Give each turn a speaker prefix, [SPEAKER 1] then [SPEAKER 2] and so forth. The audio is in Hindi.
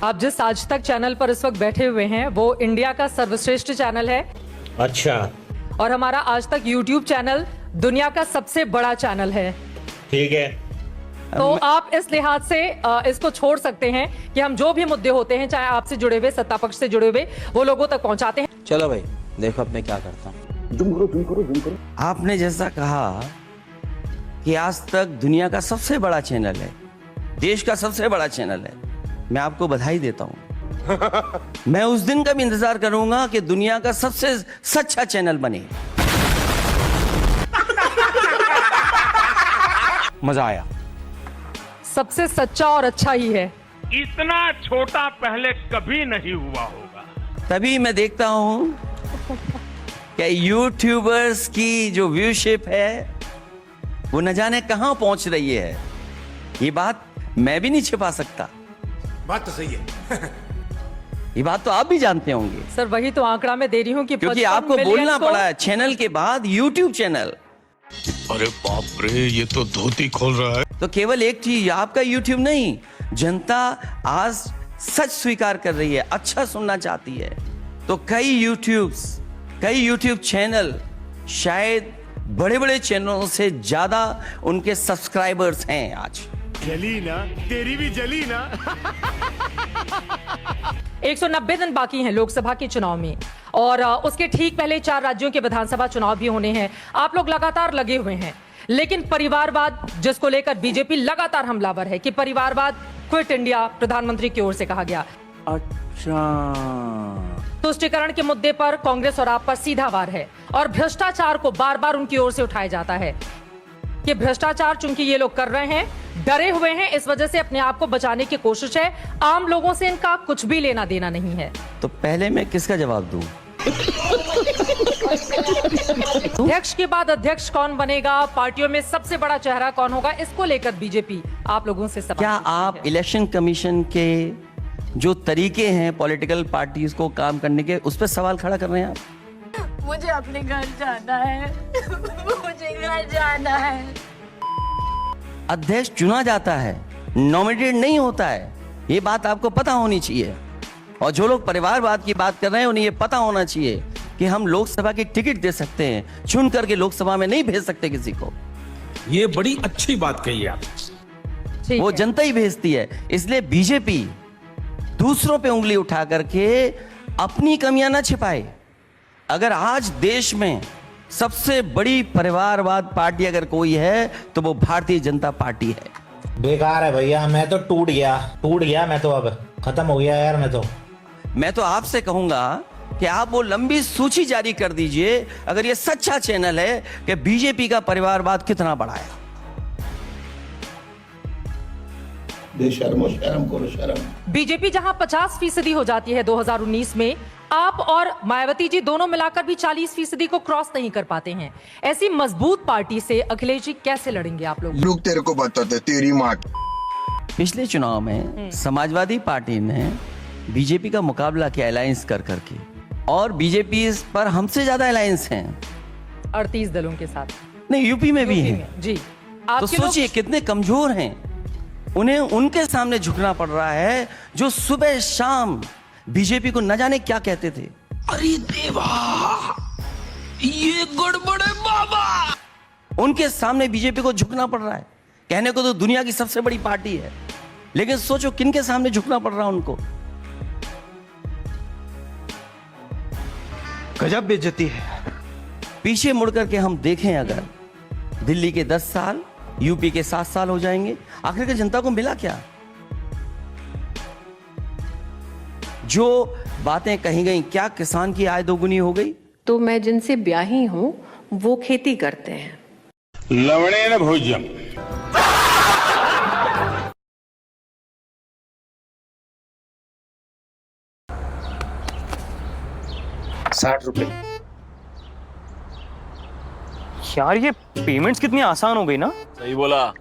[SPEAKER 1] आप जिस आज तक चैनल पर इस वक्त बैठे हुए हैं वो इंडिया का सर्वश्रेष्ठ चैनल है।
[SPEAKER 2] अच्छा।
[SPEAKER 1] और हमारा आज तक यूट्यूब चैनल दुनिया का सबसे बड़ा चैनल है।
[SPEAKER 2] ठीक है।
[SPEAKER 1] तो आप इस लिहाज से इसको छोड़ सकते हैं कि हम जो भी मुद्दे होते हैं, चाहे आपसे जुड़े हुए, सत्ता पक्ष से जुड़े हुए, वो लोगों तक पहुंचाते हैं।
[SPEAKER 3] चलो भाई, देखो अब मैं क्या करता हूँ।
[SPEAKER 4] जूम करो।
[SPEAKER 3] आपने जैसा कहा कि आज तक दुनिया का सबसे बड़ा चैनल है, देश का सबसे बड़ा चैनल है, मैं आपको बधाई देता हूं। मैं उस दिन का भी इंतजार करूंगा कि दुनिया का सबसे सच्चा चैनल बने। मजा आया।
[SPEAKER 1] सबसे सच्चा और अच्छा ही है।
[SPEAKER 5] इतना छोटा पहले कभी नहीं हुआ होगा।
[SPEAKER 3] तभी मैं देखता हूं कि यूट्यूबर्स की जो व्यूशिप है वो न जाने कहां पहुंच रही है। ये बात मैं भी नहीं छिपा सकता।
[SPEAKER 4] बात तो सही है।
[SPEAKER 3] ये बात तो आप भी जानते होंगे।
[SPEAKER 1] सर वही तो आंकड़ा मैं दे रही हूँ कि
[SPEAKER 3] क्योंकि
[SPEAKER 1] 55
[SPEAKER 3] आपको
[SPEAKER 1] मिलियन
[SPEAKER 3] बोलना
[SPEAKER 1] को-
[SPEAKER 3] पड़ा है चैनल के बाद यूट्यूब चैनल।
[SPEAKER 6] अरे बाप रे, ये तो धोती खोल रहा है।
[SPEAKER 3] तो केवल एक चीज, आपका यूट्यूब नहीं, जनता आज सच स्वीकार कर रही है, अच्छा सुनना चाहती है। तो कई यूट्यूब चैनल शायद बड़े बड़े चैनलों से ज्यादा उनके सब्सक्राइबर्स हैं आज।
[SPEAKER 4] जली ना, तेरी भी जली ना।
[SPEAKER 1] 190 दिन बाकी हैं लोकसभा के चुनाव में और उसके ठीक पहले 4 राज्यों के विधानसभा चुनाव भी होने हैं। आप लोग लगातार लगे हुए हैं, लेकिन परिवारवाद जिसको लेकर बीजेपी लगातार हमलावर है कि परिवारवाद क्विट इंडिया प्रधानमंत्री की ओर से कहा गया।
[SPEAKER 3] अच्छा,
[SPEAKER 1] तुष्टीकरण के मुद्दे पर कांग्रेस और आप पर सीधा वार है और भ्रष्टाचार को बार बार उनकी ओर से उठाया जाता है कि भ्रष्टाचार चूंकि ये लोग कर रहे हैं, डरे हुए हैं, इस वजह से अपने आप को बचाने की कोशिश है। आम लोगों से इनका कुछ भी लेना देना नहीं है।
[SPEAKER 3] तो पहले मैं किसका जवाब दूं?
[SPEAKER 1] अध्यक्ष के बाद अध्यक्ष कौन बनेगा, पार्टियों में सबसे बड़ा चेहरा कौन होगा, इसको लेकर बीजेपी आप लोगों से सवाल
[SPEAKER 3] क्या
[SPEAKER 1] पूछती
[SPEAKER 3] आप
[SPEAKER 1] है।
[SPEAKER 3] इलेक्शन कमीशन के जो तरीके हैं पॉलिटिकल पार्टीज को काम करने के, उस पर सवाल खड़ा कर रहे हैं आप?
[SPEAKER 7] मुझे अपने घर जाना है। मुझे घर जाना है।
[SPEAKER 3] अध्यक्ष चुना जाता है, नॉमिनेटेड नहीं होता है। ये बात आपको पता होनी चाहिए। और जो लोग परिवारवाद की बात कर रहे हैं उन्हें ये पता होना चाहिए कि हम लोकसभा की टिकट दे सकते हैं, चुन करके लोकसभा में नहीं भेज सकते किसी को।
[SPEAKER 8] ये बड़ी अच्छी बात कही आप।
[SPEAKER 1] ठीक
[SPEAKER 3] वो
[SPEAKER 1] है।
[SPEAKER 3] जनता ही भेजती है। इसलिए बीजेपी दूसरों पे उंगली उठा करके अपनी कमियां ना छिपाए। अगर आज देश में सबसे बड़ी परिवारवाद पार्टी अगर कोई है तो वो भारतीय जनता पार्टी है।
[SPEAKER 2] बेकार है भैया, मैं तो टूट गया मैं तो, अब खत्म हो गया यार मैं तो।
[SPEAKER 3] मैं तो आपसे कहूंगा कि आप वो लंबी सूची जारी कर दीजिए अगर ये सच्चा चैनल है कि बीजेपी का परिवारवाद कितना बड़ा है।
[SPEAKER 4] बेशर्मो, शर्म करो शर्म।
[SPEAKER 1] बीजेपी जहां 50% हो जाती है 2019 में, आप और मायावती जी दोनों मिलाकर भी 40% को क्रॉस नहीं कर पाते हैं। ऐसी मजबूत पार्टी से अखिलेश जी कैसे लड़ेंगे आप लोग?
[SPEAKER 9] लोग तेरे को बताते तेरी माँ।
[SPEAKER 3] पिछले चुनाव में समाजवादी पार्टी ने बीजेपी का मुकाबला किया अलायंस कर करके, और बीजेपी पर हमसे ज्यादा अलायंस हैं
[SPEAKER 1] 38 दलों के साथ।
[SPEAKER 3] नहीं, यूपी में भी
[SPEAKER 1] यूपी
[SPEAKER 3] हैं।
[SPEAKER 1] में, जी।
[SPEAKER 3] तो
[SPEAKER 1] आपके लोग-
[SPEAKER 3] सोचिए कितने कमजोर हैं। उन्हें उनके सामने झुकना पड़ रहा है जो सुबह शाम बीजेपी को न जाने क्या कहते थे।
[SPEAKER 6] अरे देवा, ये गड़बड़ है बाबा।
[SPEAKER 3] उनके सामने बीजेपी को झुकना पड़ रहा है। कहने को तो दुनिया की सबसे बड़ी पार्टी है, लेकिन सोचो किनके सामने झुकना पड़ रहा है उनको।
[SPEAKER 8] गजब बेइज्जती है।
[SPEAKER 3] पीछे मुड़ करके हम देखें, अगर दिल्ली के 10 साल, यूपी के 7 साल हो जाएंगे, आखिर जनता को मिला क्या? जो बातें कही गई, क्या किसान की आय दोगुनी हो गई?
[SPEAKER 10] तो मैं जिनसे ब्याही हूँ वो खेती करते हैं।
[SPEAKER 5] लवणेन भोज्यम।
[SPEAKER 2] 60 रुपए।
[SPEAKER 8] यार ये पेमेंट्स कितनी आसान हो गई ना।
[SPEAKER 6] सही बोला।